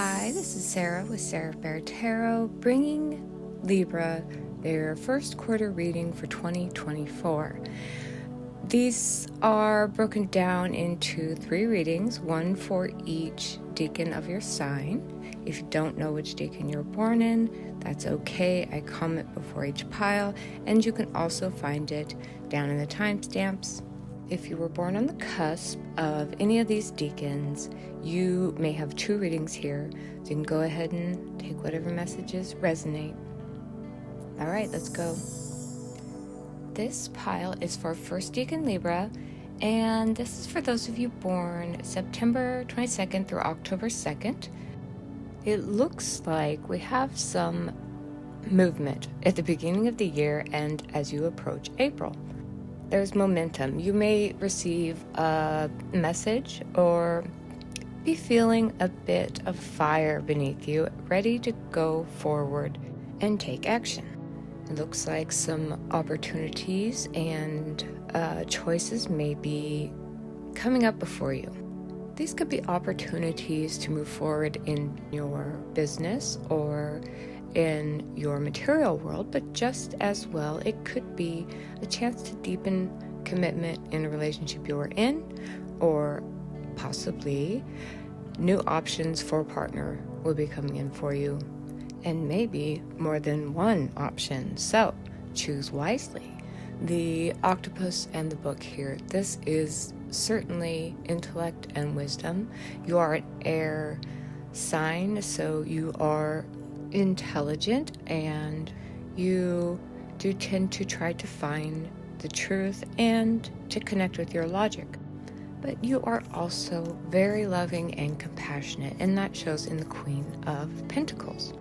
Hi, this is Sarah with Sarah Bear Tarot, bringing Libra their first quarter reading for 2024. These are broken down into 3 readings, one for each decan of your sign. If you don't know which decan you're born in, that's okay. I comment before each pile, and you can also find it down in the timestamps. If you were born on the cusp of any of these decans, you may have 2 readings here, so you can go ahead and take whatever messages resonate. All right, let's go. This pile is for first decan Libra, and this is for those of you born September 22nd through October 2nd. It looks like we have some movement at the beginning of the year and as you approach April. There's momentum. You may receive a message or be feeling a bit of fire beneath you, ready to go forward and take action. It looks like some opportunities and choices may be coming up before you. These could be opportunities to move forward in your business or in your material world, but just as well, it could be a chance to deepen commitment in a relationship you're in, or possibly new options for a partner will be coming in for you, and maybe more than one option, so choose wisely. The octopus and the book here, this is certainly intellect and wisdom. You are an air sign, so you are intelligent and you do tend to try to find the truth and to connect with your logic. But you are also very loving and compassionate, and that shows in the Queen of Pentacles.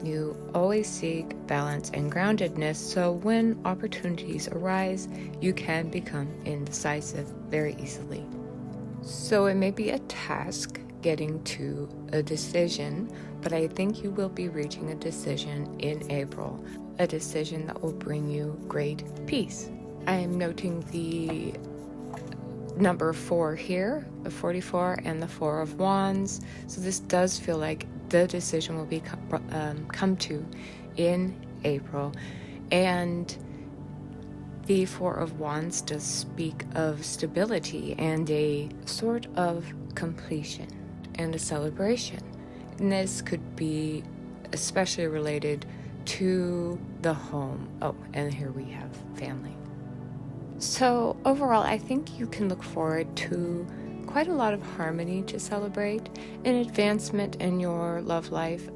You always seek balance and groundedness, so when opportunities arise, you can become indecisive very easily. So it may be a task getting to a decision, but I think you will be reaching a decision in April, a decision that will bring you great peace. I am noting the number 4 here, the 44 and the 4 of Wands, so this does feel like the decision will be come to in April. And the 4 of Wands does speak of stability and a sort of completion and a celebration. And this could be especially related to the home. Oh, and here we have family. So overall, I think you can look forward to quite a lot of harmony to celebrate, an advancement in your love life,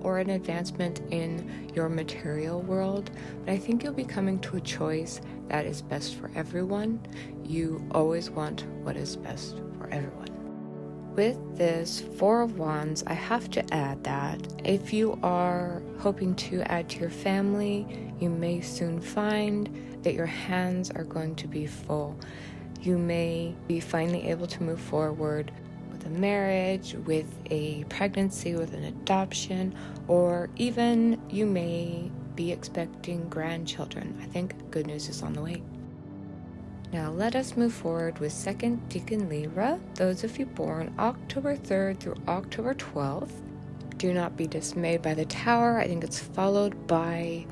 or an advancement in your material world. But I think you'll be coming to a choice that is best for everyone. You always want what is best for everyone. With this 4 of Wands, I have to add that if you are hoping to add to your family, you may soon find that your hands are going to be full. You may be finally able to move forward with a marriage, with a pregnancy, with an adoption, or even you may be expecting grandchildren. I think good news is on the way. Now let us move forward with second decan Libra. Those of you born October 3rd through October 12th, do not be dismayed by the Tower. I think it's followed by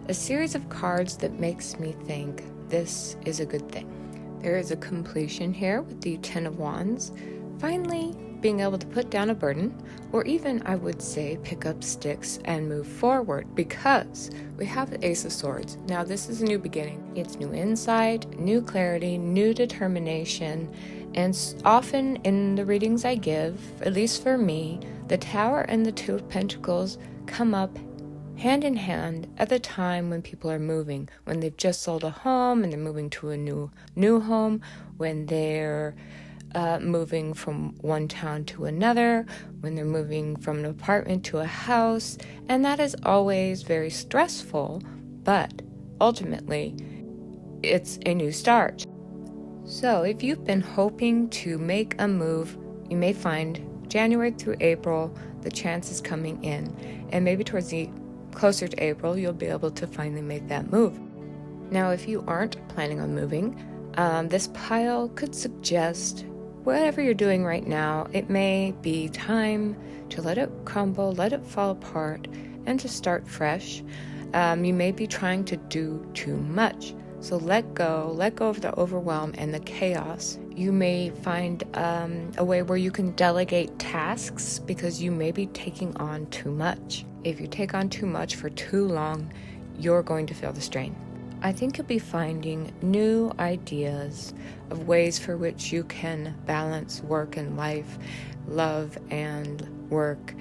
a series of cards that makes me think this is a good thing. There is a completion here with the 10 of Wands, finally being able to put down a burden, or even, I would say, pick up sticks and move forward, because we have the Ace of Swords. Now, this is a new beginning. It's new insight, new clarity, new determination, and often in the readings I give, at least for me, the Tower and the 2 of Pentacles come up hand in hand at the time when people are moving, when they've just sold a home and they're moving to a new home, when they're moving from one town to another, when they're moving from an apartment to a house, and that is always very stressful, but ultimately it's a new start. So if you've been hoping to make a move, you may find January through April the chance is coming in, and maybe towards the closer to April you'll be able to finally make that move. Now if you aren't planning on moving, this pile could suggest whatever you're doing right now, it may be time to let it crumble, let it fall apart, and to start fresh. You may be trying to do too much. So let go of the overwhelm and the chaos. You may find a way where you can delegate tasks because you may be taking on too much. If you take on too much for too long, you're going to feel the strain. I think you'll be finding new ideas of ways for which you can balance work and life, love and work,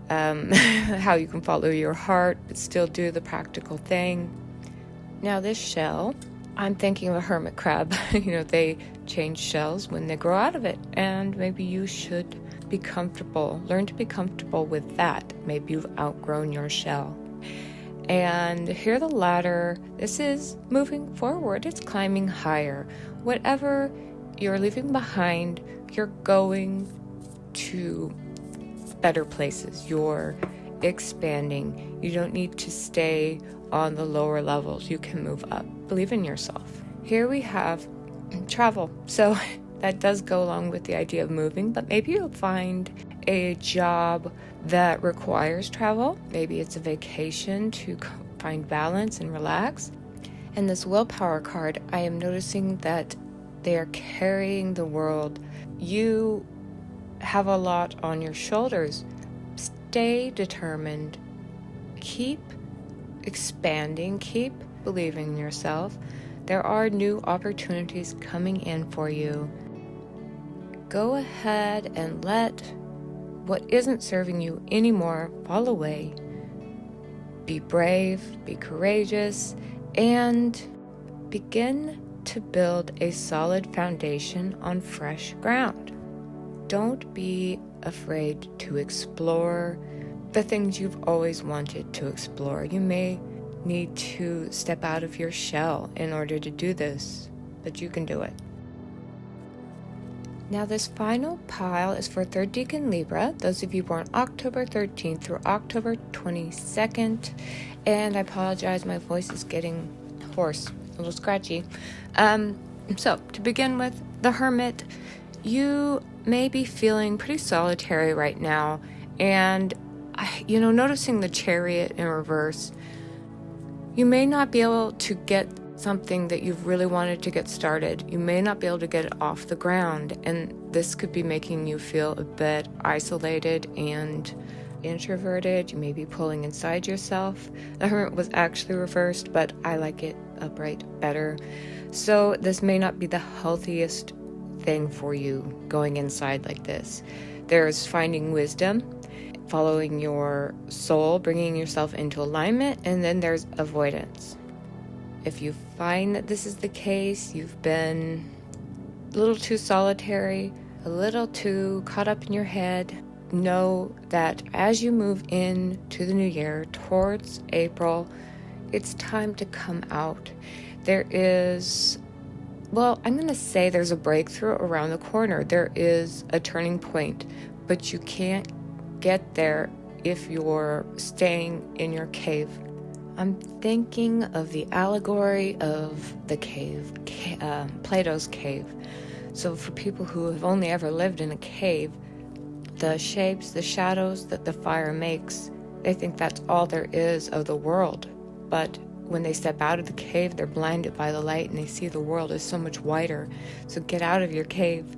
how you can follow your heart but still do the practical thing. Now this shell, I'm thinking of a hermit crab. They change shells when they grow out of it, and maybe you should be comfortable, learn to be comfortable with that. Maybe you've outgrown your shell. And here the ladder, this is moving forward, it's climbing higher. Whatever you're leaving behind, you're going to better places. You're expanding. You don't need to stay on the lower levels. You can move up. Believe in yourself. Here we have travel. So that does go along with the idea of moving, but maybe you'll find a job that requires travel. Maybe it's a vacation to find balance and relax. And this willpower card, I am noticing that they are carrying the world. You have a lot on your shoulders. Stay determined. Keep expanding. Keep believing in yourself. There are new opportunities coming in for you. Go ahead and let what isn't serving you anymore fall away. Be brave, be courageous, and begin to build a solid foundation on fresh ground. Don't be afraid to explore the things you've always wanted to explore. You may need to step out of your shell in order to do this, but you can do it. Now this final pile is for 3rd Decan Libra, those of you born October 13th through October 22nd. And I apologize, my voice is getting hoarse, a little scratchy. So to begin with, the Hermit, you may be feeling pretty solitary right now. And, noticing the Chariot in reverse, you may not be able to get something that you've really wanted to get started. You may not be able to get it off the ground, and this could be making you feel a bit isolated and introverted. You may be pulling inside yourself. The Hermit was actually reversed, but I like it upright better. So this may not be the healthiest thing for you going inside like this. There's finding wisdom, following your soul, bringing yourself into alignment, and then there's avoidance. If you find that this is the case, you've been a little too solitary, a little too caught up in your head, know that as you move into the new year, towards April, it's time to come out. There is, I'm going to say there's a breakthrough around the corner. There is a turning point, but you can't get there if you're staying in your cave. I'm thinking of the allegory of the cave, Plato's cave. So for people who have only ever lived in a cave, the shapes, the shadows that the fire makes, they think that's all there is of the world. But when they step out of the cave, they're blinded by the light and they see the world is so much wider. So get out of your cave.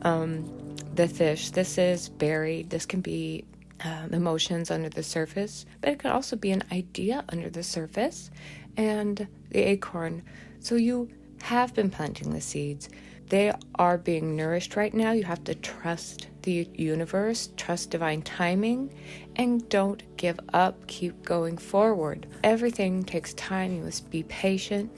The fish, this is buried. This can be emotions under the surface, but it could also be an idea under the surface. And the acorn, so you have been planting the seeds. They are being nourished right now. You have to trust the universe, trust divine timing, and don't give up. Keep going forward. Everything takes time. You must be patient.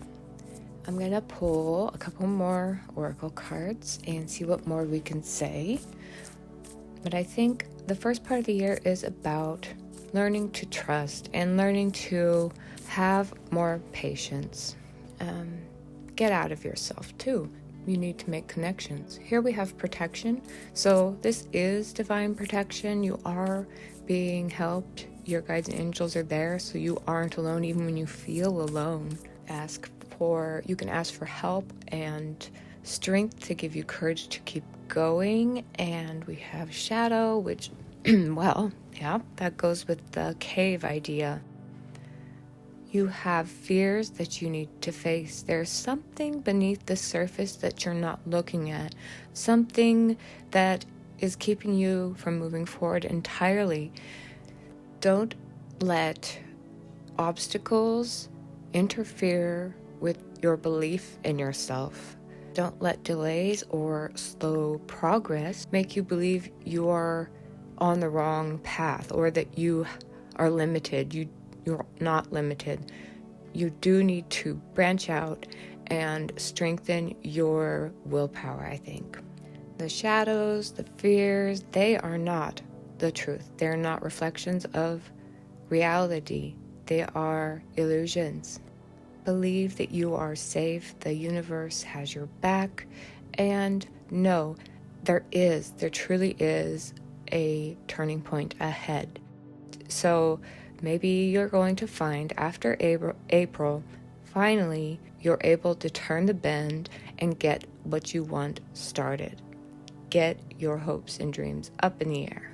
I'm going to pull a couple more oracle cards and see what more we can say. But I think the first part of the year is about learning to trust and learning to have more patience. Get out of yourself too. You need to make connections. Here we have protection. So this is divine protection. You are being helped. Your guides and angels are there, so you aren't alone even when you feel alone. You can ask for help and strength to give you courage to keep going, and we have shadow, which, well, yeah, that goes with the cave idea. You have fears that you need to face. There's something beneath the surface that you're not looking at, something that is keeping you from moving forward entirely. Don't let obstacles interfere with your belief in yourself. Don't let delays or slow progress make you believe you are on the wrong path or that you are limited. You're not limited. You do need to branch out and strengthen your willpower, I think. The shadows, the fears, they are not the truth. They're not reflections of reality. They are illusions. Believe that you are safe, the universe has your back, and know there truly is a turning point ahead. So maybe you're going to find after April, finally, you're able to turn the bend and get what you want started. Get your hopes and dreams up in the air.